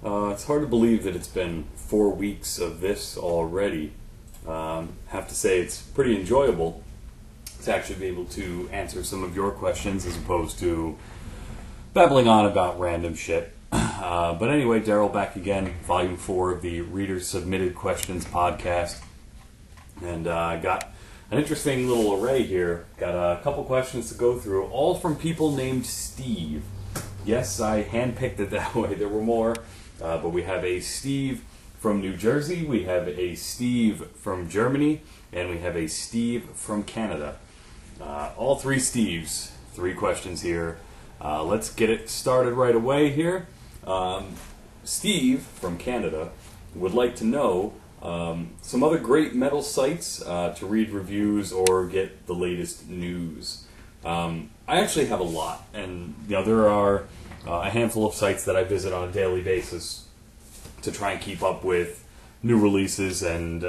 It's hard to believe that it's been 4 weeks of this already. Have to say it's pretty enjoyable to actually be able to answer some of your questions as opposed to babbling on about random shit. But anyway, Darrell back again, Volume 4 of the Reader Submitted Questions podcast. And I got an interesting little array here. Got a couple questions to go through, all from people named Steve. Yes, I handpicked it that way. There were more, but we have a Steve from New Jersey, we have a Steve from Germany, and we have a Steve from Canada. All three Steves, 3 questions here. Let's get it started right away here. Steve from Canada would like to know some other great metal sites to read reviews or get the latest news. I actually have a lot, and there are a handful of sites that I visit on a daily basis to try and keep up with new releases and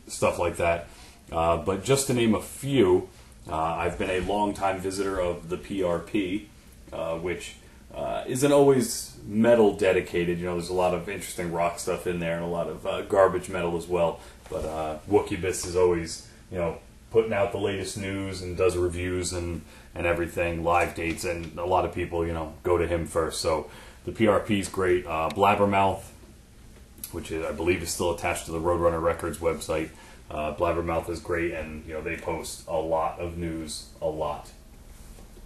stuff like that. But just to name a few, I've been a long-time visitor of the PRP, which isn't always metal dedicated. There's a lot of interesting rock stuff in there and a lot of garbage metal as well. But Wookiebiss is always, putting out the latest news and does reviews and everything, live dates, and a lot of people, go to him first. So the PRP is great. Blabbermouth, which I believe is still attached to the Roadrunner Records website. Blabbermouth is great, and they post a lot of news, a lot.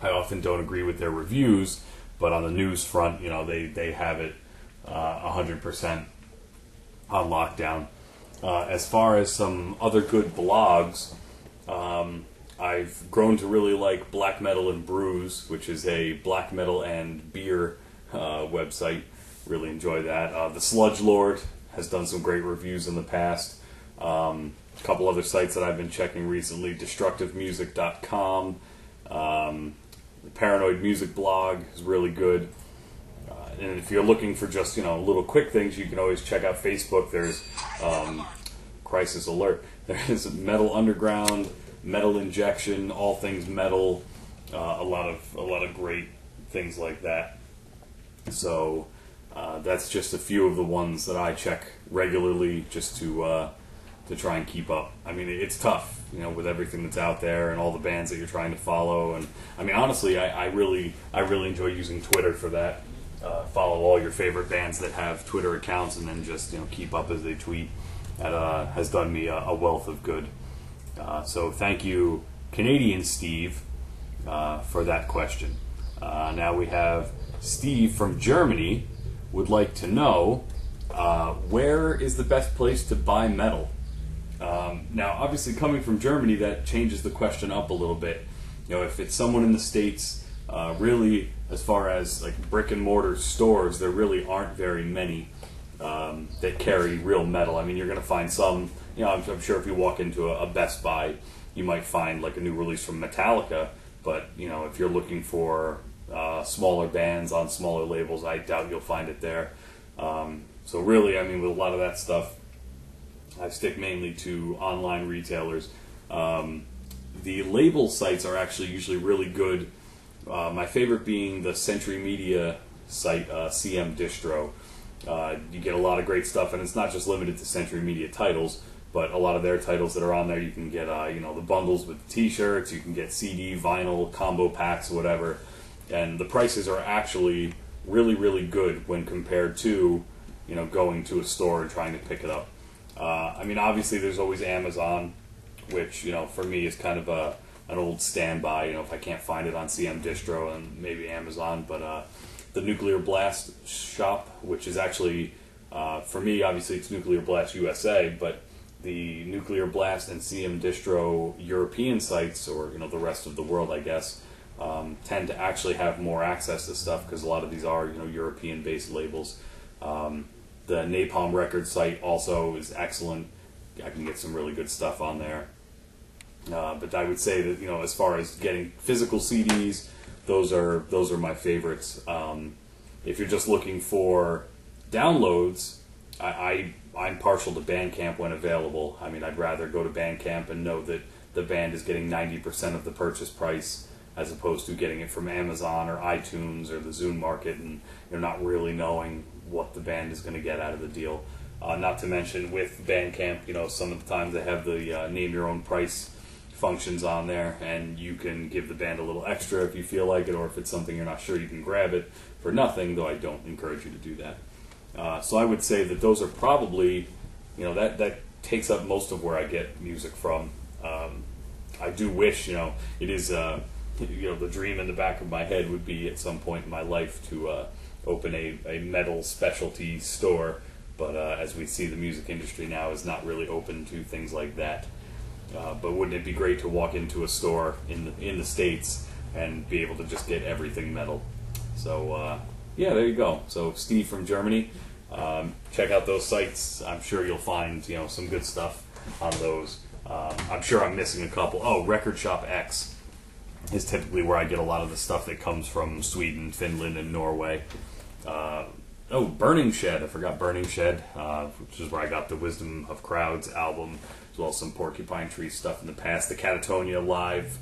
I often don't agree with their reviews, but on the news front, they have it 100% on lockdown. As far as some other good blogs, I've grown to really like Black Metal and Brews, which is a black metal and beer website. Really enjoy that. The Sludge Lord has done some great reviews in the past. A couple other sites that I've been checking recently, destructivemusic.com. The Paranoid Music blog is really good. And if you're looking for just, little quick things, you can always check out Facebook. There's Crisis Alert. There's Metal Underground, Metal Injection, All Things Metal, a lot of great things like that. So that's just a few of the ones that I check regularly just to try and keep up. I mean, it's tough, with everything that's out there and all the bands that you're trying to follow. And I mean, honestly, I really enjoy using Twitter for that. Follow all your favorite bands that have Twitter accounts, and then just keep up as they tweet. That has done me a wealth of good. So thank you, Canadian Steve, for that question. Now we have Steve from Germany would like to know where is the best place to buy metal. Now, obviously, coming from Germany, that changes the question up a little bit. If it's someone in the States, really, as far as like brick and mortar stores, there really aren't very many that carry real metal. I mean, you're going to find some. I'm sure if you walk into a Best Buy, you might find like a new release from Metallica. But if you're looking for smaller bands on smaller labels, I doubt you'll find it there. So really, I mean, with a lot of that stuff, I stick mainly to online retailers. The label sites are actually usually really good. My favorite being the Century Media site, CM Distro. You get a lot of great stuff, and it's not just limited to Century Media titles, but a lot of their titles that are on there, you can get the bundles with the t-shirts, you can get CD, vinyl, combo packs, whatever. And the prices are actually really, really good when compared to, going to a store and trying to pick it up. I mean, obviously there's always Amazon, which, for me is kind of an old standby. If I can't find it on CM Distro, and maybe Amazon. But the Nuclear Blast shop, which is actually, for me, obviously it's Nuclear Blast USA, but the Nuclear Blast and CM Distro European sites, or the rest of the world, I guess, tend to actually have more access to stuff, because a lot of these are European-based labels. The Napalm Records site also is excellent. I can get some really good stuff on there. But I would say that as far as getting physical CDs, those are my favorites. If you're just looking for downloads, I'm partial to Bandcamp when available. I mean, I'd rather go to Bandcamp and know that the band is getting 90% of the purchase price, as opposed to getting it from Amazon or iTunes or the Zune Market, and you're not really knowing what the band is going to get out of the deal. Not to mention with Bandcamp, you know, some of the times they have the name your own price functions on there, and you can give the band a little extra if you feel like it, or if it's something you're not sure, you can grab it for nothing, though I don't encourage you to do that. So I would say that those are probably, you know, that takes up most of where I get music from. I do wish, you know, it is, you know, the dream in the back of my head would be at some point in my life to open a metal specialty store, but as we see, the music industry now is not really open to things like that. But wouldn't it be great to walk into a store in the States and be able to just get everything metal? So yeah, there you go. So Steve from Germany, check out those sites. I'm sure you'll find, you know, some good stuff on those. I'm sure I'm missing a couple. Oh, Record Shop X is typically where I get a lot of the stuff that comes from Sweden, Finland, and Norway. Oh, Burning Shed. I forgot Burning Shed, which is where I got the Wisdom of Crowds album, as well as some Porcupine Tree stuff in the past. The Catatonia Live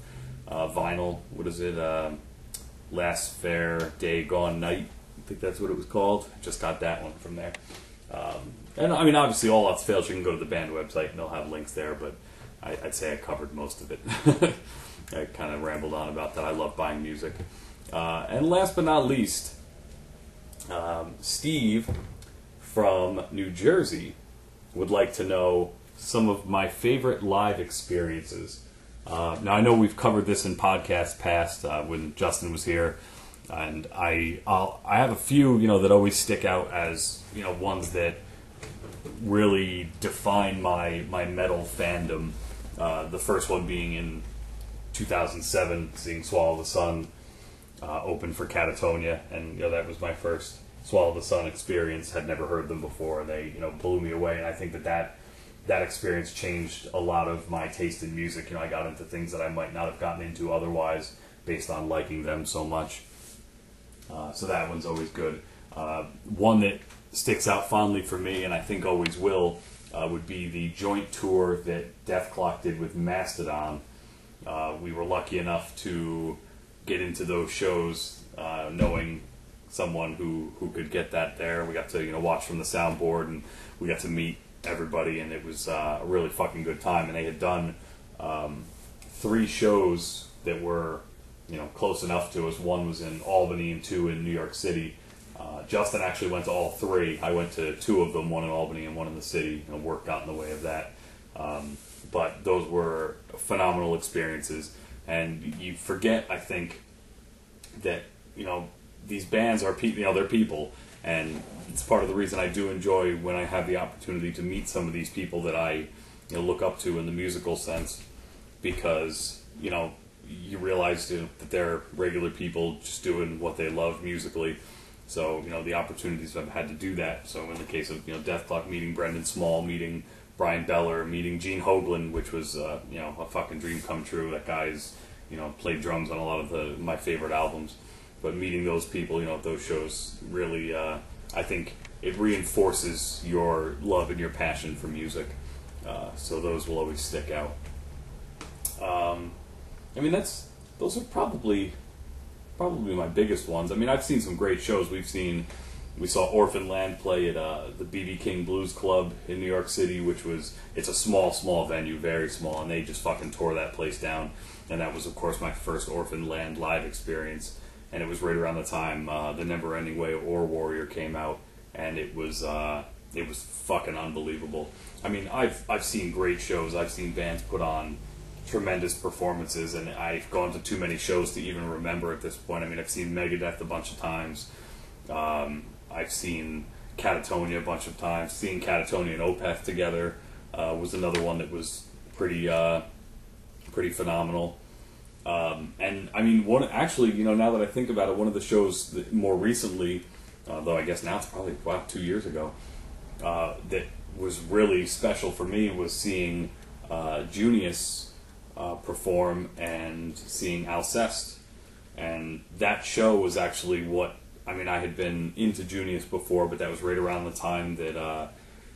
vinyl. What is it? Last Fair Day Gone Night. I think that's what it was called. Just got that one from there. And I mean, obviously, all else fails, you can go to the band website and they'll have links there, but I'd say I covered most of it. I kind of rambled on about that. I love buying music. And last but not least, Steve from New Jersey would like to know some of my favorite live experiences. Now, I know we've covered this in podcasts past when Justin was here, and I have a few, you know, that always stick out as, you know, ones that really define my metal fandom. The first one being in 2007, seeing Swallow the Sun open for Catatonia, and you know, that was my first Swallow the Sun experience. Had never heard them before, and they, you know, blew me away. And I think that experience changed a lot of my taste in music. You know, I got into things that I might not have gotten into otherwise, based on liking them so much. So that one's always good. One that sticks out fondly for me, and I think always will, would be the joint tour that Death Clock did with Mastodon. We were lucky enough to get into those shows knowing someone who could get that there. We got to, you know, watch from the soundboard, and we got to meet everybody, and it was a really fucking good time. And they had done 3 shows that were, you know, close enough to us. One was in Albany and 2 in New York City. Justin actually went to all 3. I went to 2 of them, one in Albany and one in the city. You know, work got in the way of that. But those were phenomenal experiences. And you forget, I think, that, you know, these bands are people, you know, they're people. And it's part of the reason I do enjoy when I have the opportunity to meet some of these people that I, you know, look up to in the musical sense, because, you know, you realize, you know, that they're regular people just doing what they love musically. So, you know, the opportunities I've had to do that. So in the case of, you know, Death Clock, meeting Brendan Small, meeting Brian Beller, meeting Gene Hoglan, which was, you know, a fucking dream come true. That guy's, you know, played drums on a lot of my favorite albums. But meeting those people, you know, at those shows, really, I think it reinforces your love and your passion for music. So those will always stick out. I mean, those are probably my biggest ones. I mean, I've seen some great shows. We saw Orphan Land play at the B.B. King Blues Club in New York City, it's a small venue, very small, and they just fucking tore that place down. And that was, of course, my first Orphan Land live experience. And it was right around the time The Never Ending Way or Warrior came out, and it was fucking unbelievable. I mean, I've seen great shows. I've seen bands put on tremendous performances, and I've gone to too many shows to even remember at this point. I mean, I've seen Megadeth a bunch of times. I've seen Catatonia a bunch of times. Seeing Catatonia and Opeth together was another one that was pretty phenomenal. And I mean, actually, you know, now that I think about it, one of the shows that more recently, though I guess now it's probably about 2 years ago, that was really special for me was seeing Junius perform and seeing Alcest. And that show was actually I mean, I had been into Junius before, but that was right around the time that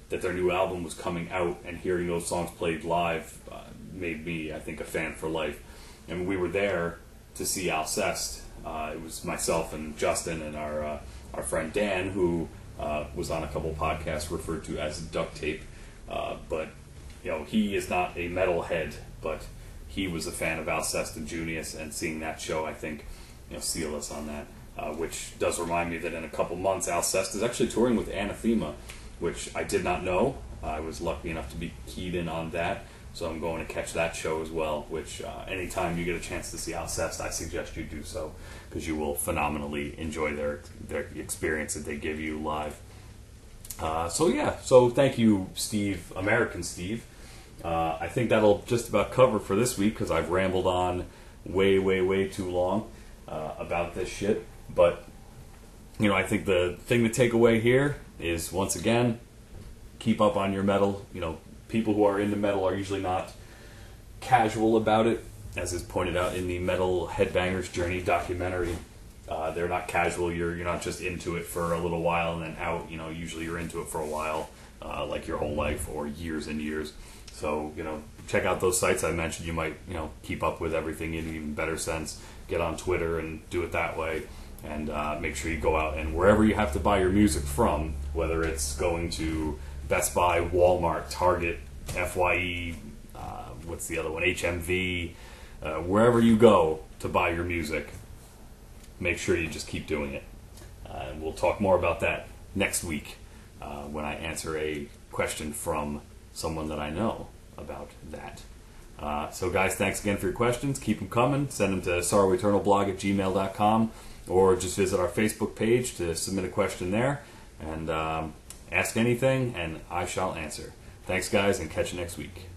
their new album was coming out, and hearing those songs played live made me, I think, a fan for life. And we were there to see Alcest. It was myself and Justin and our friend Dan, who was on a couple podcasts referred to as duct tape. But, you know, he is not a metalhead, but he was a fan of Alcest and Junius, and seeing that show, I think, you know, seal us on that. Which does remind me that in a couple months, Alcest is actually touring with Anathema, which I did not know. I was lucky enough to be keyed in on that, so I'm going to catch that show as well, which anytime you get a chance to see Alcest, I suggest you do so, because you will phenomenally enjoy their experience that they give you live. So thank you, Steve, American Steve. I think that'll just about cover for this week, because I've rambled on way too long about this shit. But, you know, I think the thing to take away here is, once again, keep up on your metal. You know, people who are into metal are usually not casual about it, as is pointed out in the Metal Headbangers Journey documentary. They're not casual. You're not just into it for a little while and then out. You know, usually you're into it for a while, like your whole life or years and years. So, you know, check out those sites I mentioned. You might, you know, keep up with everything in an even better sense. Get on Twitter and do it that way. And make sure you go out and wherever you have to buy your music from, whether it's going to Best Buy, Walmart, Target, FYE, what's the other one, HMV, wherever you go to buy your music, make sure you just keep doing it. And we'll talk more about that next week when I answer a question from someone that I know about that. So guys, thanks again for your questions. Keep them coming. Send them to sorroweternalblog@gmail.com, or just visit our Facebook page to submit a question there, and ask anything and I shall answer. Thanks guys, and catch you next week.